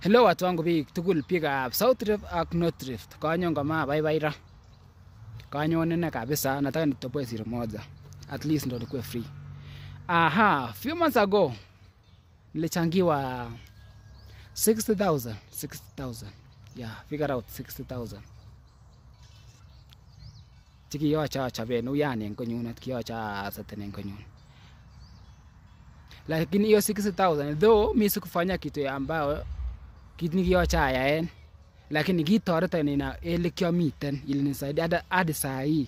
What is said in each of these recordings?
Hello watu wangu biik tugul biikab South Rift ak North Rift. Kanyon kama bye ra. Kanyon nene kabisa nataka nitoboe siri moja. At least ndo nikuwe free. Aha, few months ago nilichangiwa 60,000. Yeah, figure out 60,000. Chikiyocha chaben uyani en konyunet kiyocha satene en konyun. Lakini hiyo 60,000 though mimi sikufanya kitu ambayo kitu nikiyocha ayaen, lakini kitoreton ina ele kiamiten ilinisaidia hadi saa hii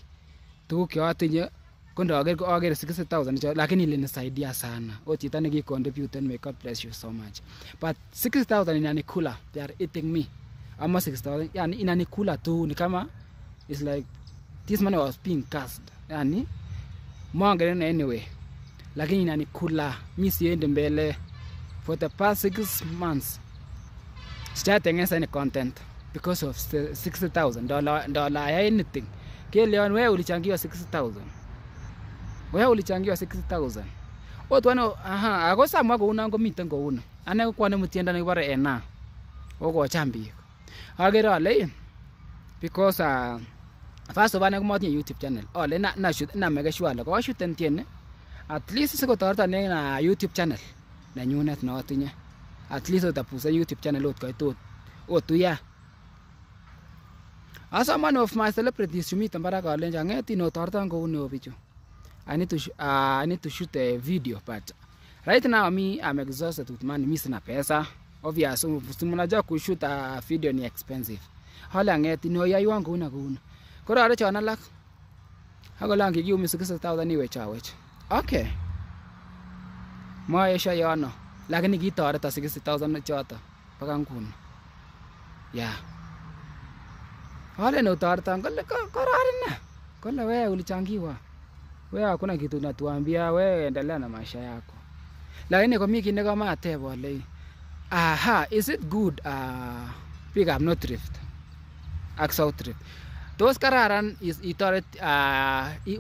tuguk chotinye kondo ager 60,000 lakini ilinisaidia sana. Chito nekicontribute, may God bless you so much. But 60,000 inanikula, they are eating me. Ama 60,000 yani inanikula tu, ni kama it's like this money was being cast. Yani mwangelene anyway, lakini inanikula. Mimi siende mbele for the past 6 months. Sijatengeneza any content because of $60,000 anything. Kile wewe ulichangiwa 60,000. Wewe ulichangiwa 60,000. Watu wana akosa mwako unango miten ko uno. Ane kwa ne mutienda ne bare ena. Oko chambi. Agera le because first of all ko moti YouTube channel. Ole na shoot na mega sure le ko shoot entiene. At least siko torta ne na YouTube channel. Na nyunet na otinye. At least utapusa YouTube channel ot kaito otuya. As a man of my celebrities to meet mbara ka lenja ngeti no torta ko uno bichu. I need to shoot a video, but right now I'm exhausted with money. Mimi sina pesa. Obviously, mnajua kushoot a video ni expensive. Hala ngeti no yayi wangu una kuna. Kora ara chana lak. Hago langi giu mi 60,000 niwe chawech. Okay. Maisha yana. Lakini kitoreta 60,000 choto paka nguni. Yeah. Wale no torta ngole korarina. Kola wewe ulichangiwa. Wewe hakuna kitu unatuambia, wewe endelea na maisha yako. Lakini kwa mimi kine kama atebo wale. Aha, is it good pick up North Rift ak South Rift? Tos kararan is itoret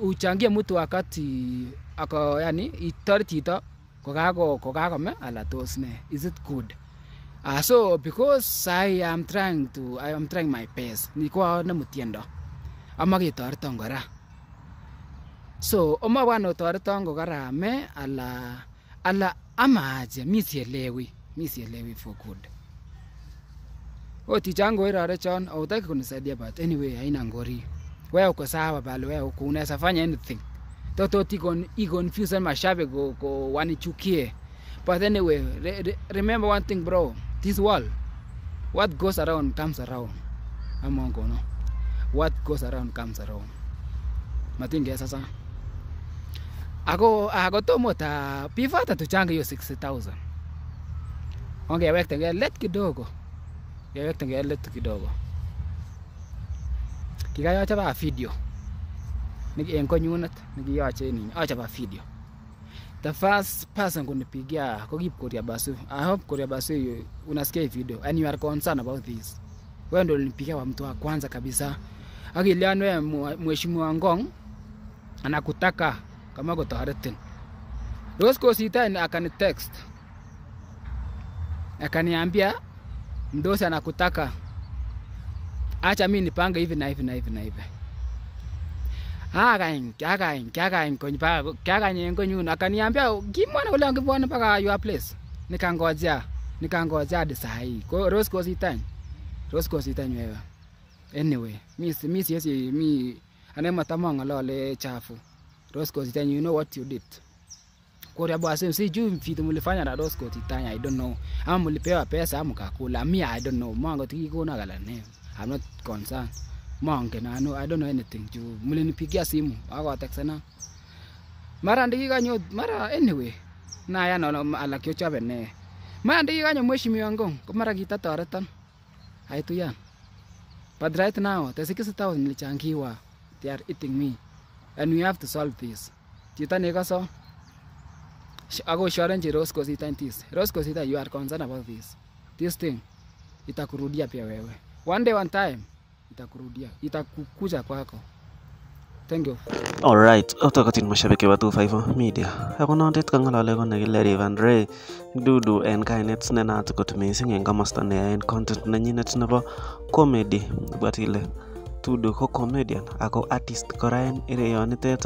uchangie mtu wakati ako yani itoret chito kokakome ala tos ne? Is it good? So because I am trying my best. Niko na mutiendo. Ama kitoreton kora. So oma wano toreton ko karame ala amaje misielewi for good. Tichango irare chon hautaki kunisaidia, but anyway haina ngori. Wewe uko sawa bali wewe uko unaweza fanya anything. Toto confuse mashabe go wanichukie. But anyway, remember one thing bro, this world, what goes around comes around. Amongo no. What goes around comes around. Matinge sasa. Ako tomota pifata tuchange hiyo 60,000. Ongeweka let kidogo. Ngeweka let kidogo. Kikayocha ba video. Niki enko nyunat nikiyoche nini? Acha ba video. The first person kunipigia ko Kip Korea Basu. I hope Korea Basu unasikia video and you are concerned about this. Wewe ndio ulinipigia wa mtu wa kwanza kabisa. Akiliano ya mheshimiwa Ngong anakutaka kama gotoharetin. Rosco sita akani text. Akaniambia mdosi anakutaka. Acha mimi nipange hivi na hivi na hivi na hivi. Kakain kwenye nyuna akaniambia kimwana ule angepona paka your place. Nikangojea hadi saa hii. Kwa hiyo Rosco sita wewe. Anyway, mimi anema tamanga lole chafu. Rosco sita, you know what you did. Korea Basu sijui vitu mlifanya na Rosco sita, I don't know. Ama mlipewa pesa ama mkakula. Me I don't know. Mwango tikikona gala name. I'm not concerned. Mwange na I don't know anything. Mlinipigia simu wako texana. Mara ndikikanyo mara anyway. Na yana alakyo chabe ne. Mara ndikikanyo mheshimiwa Ngong ko mara kitatoretan. Haitu yan. But right now, the 60,000 nilichangiwa. They are eating me. And we have to solve this. Tita nekaso. Ako sharenji Rosco sita this. Rosco sita, you are concerned about this. This thing itakurudia pia wewe. One day one time itakurudia. Itakukuja kwako. Thank you. Alright, otokotin mashabiki wa 254 Media. Ako nondet kang'alale ko nekile Rayvanny Ray Dudu en kainet nenaat kot missing en komosta neyoen content nenyinet nebo comedy. Ibwat ile Dudu ko comedian ako artist kora en ireyonitet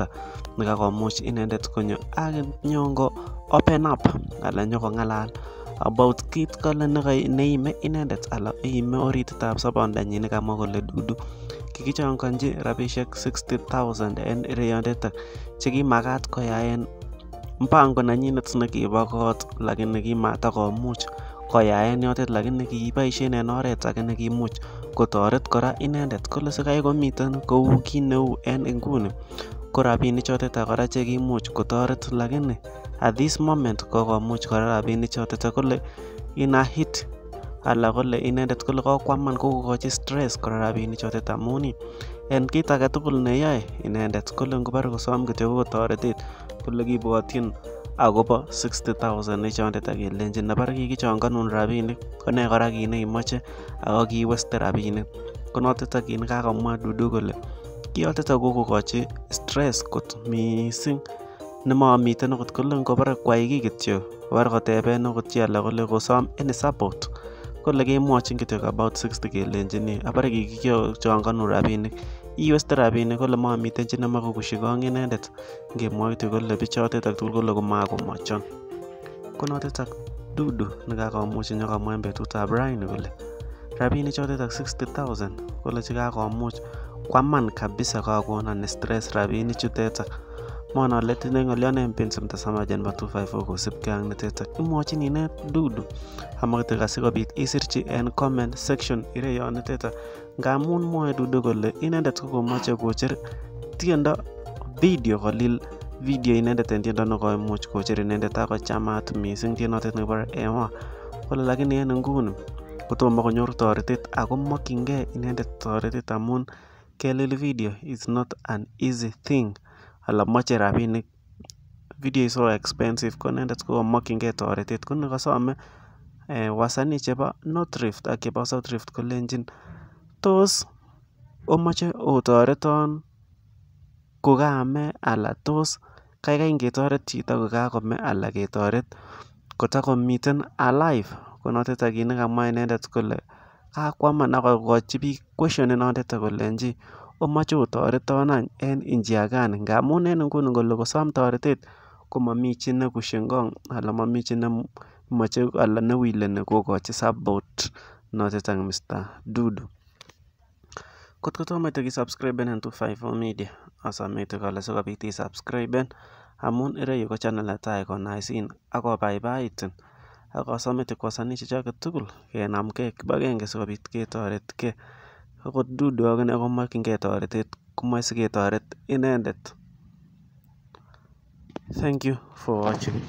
nekakomuch inendet konyo ak nyongo open up ala nyokong'alal about kit kole neime inendet ala iime orititab sobondanyin nekamwa kole Dudu kikichongonji rabishek 60,000 en ireyondet chekimakat koyaen mpango nenyinet nekibo kot lakini kimatakomuch koyaen yotet lakini kiboisien en oret age nekimuch kotoret kora inendet kole sikai komiten kou kit neu en inguni ko rabinik chotet kora chekimuch kotoret lakini at this moment kokomuch kora rabinik chotet kole ina hit ala kole inendet kole kokwaman kokochi stress kora rabinik chotet amun en kit agetugul neyoe inendet kole ngobore kosom kityo ko toretet kole kibwotyin akobo 60,000 ichondet ak kelenjin nebore kikichongonun rabinik konee kora kit neimoche ako kiiweste rabinik ko notet kit nekakomwa Dudu kole kiyotet kokochi stress kot missing nemomiten okot kole ngobore kwai kiy kityo kobore koteben okot chi ala kole kosom any support kole kemwochin kityo about 60 kelenjin abore kikichongonun rabinik iweste rabinik kole momiten chi nemakokushi kong inendet ngemwa kityo kole bichotet ak tugul kole komakomochon ko notet ak Dudu nekakomuch nyokomwa en betutab raini kole rabinik chotet ak 60,000 kole chekakomuch kwaman kabisa kakonon stress rabinik chutet mon ale tinye ng'olyon mpenzi mtazamaji nebo 254 kosibgee ak nitet imwochin inet Dudu amakitik asikobit isirchi en comment section ireyonitet ngamun mwoe Dudu kole inendet kokomoche kocher tiendo video kolil video inendet en tiendo nekoimuch kocher inendet akochamat missing tienotet nekibore Ewa kole lakini en nguni kotomo konyor toretet ako mokyingee inendet toretet amun kelil video is not an easy thing ala moche rabinik video is so expensive ko inendet komokyingee toretet ko nekosome wasanii chebo North Rift ak chebo South Rift kolenjin tos omoche otoreton kokaame ala tos kaikai ngetoret chito kokakome ala ketoret kotakomiten alive ko notet kit nekamwa inendet kole kakwaman akokochi biik question inondet kolenji omoche otoreton any en njia gani ngamun en nguni kole kosom toretet komomii chi nekushin kong ala momii chi nemoche ala newileni kokochi support notet ak Mr. Dudu. Kotko tomo itakisubscriben en 254 Media asome itik ale sikobit isubscriben amun ireyu ko channel netai konaisin ak kobaibaitin ak asome itik wasanii chechoket tugul kenamgee kibagenge sikobit ketoretgee akot Dudu akine komokyingee toretet komoe siketoret inendet. Thank you for watching.